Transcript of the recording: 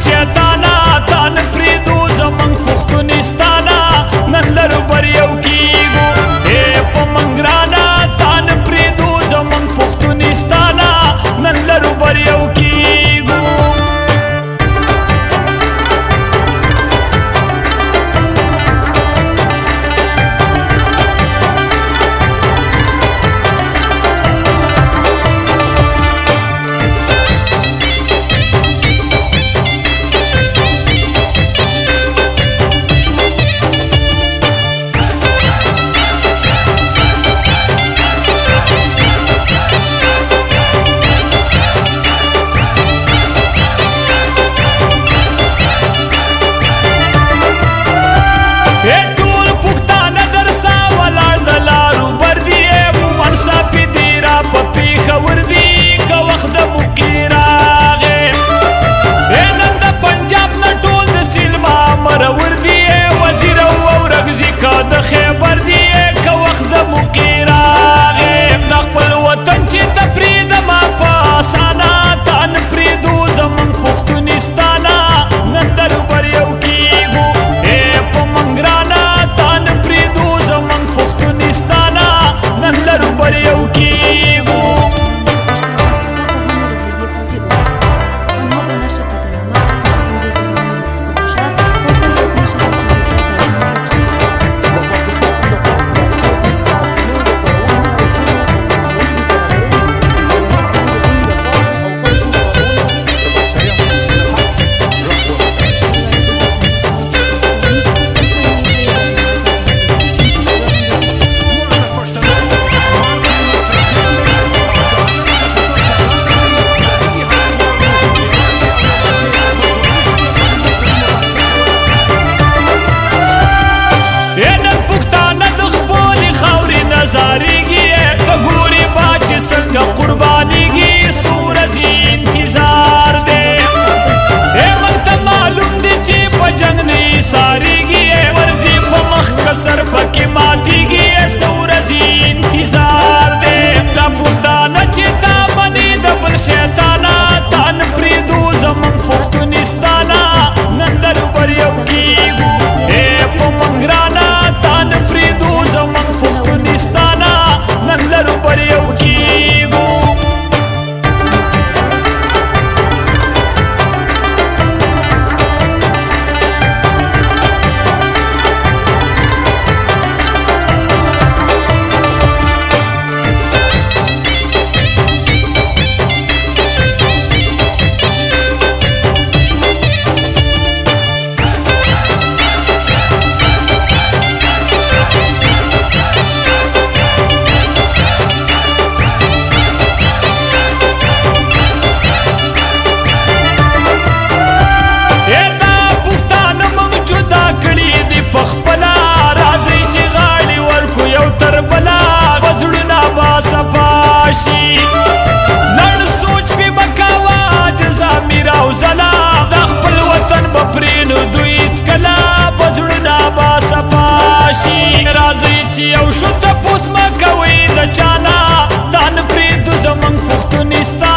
شیطانا تان پریدو زمنګ پښتونستانا نن لرو بر یو کیږو اے په منګرانا تان پریدو زمنګ پښتونستانا نن لرو بر یو کیږو خیبر دی که وخت د مقیرا غیب د خپل وطن چې تفرید ما پاسانا تان پریدو زمون پښتونستانا نن درو بر یو کیږو اے په منګرانا تان پریدو زمون پښتونستانا نن درو بر یو کیږو نظارېږي ته ګورې با چې څنګه قربانېږي سورزي انتظار دی موږ ته معلوم دی چې په جنګ نه ایسارېږي ورځي په مخ کسر پکې ماتېږي سورزي انتظار دی دا پښتانه چې تا منې د بل شیطانا تان پرېږدو زموږ پښتونستانا نن لرو بر یو کېږو په منګرانا تان پرېږدو زموږ پښتونستانا نن لرو بر یو کېږو پخپلا راځي چې غاړي ورکو یو تر بلا وزړونه با صفاشي لړ سوچ په مکاوا جزا میرا او زلا د خپل وطن بپرینو دوی اسکلا وزړونه با صفاشي راځي چې یو شو تپوس مکوي د چانا تان پریدو زمنګ پښتونستان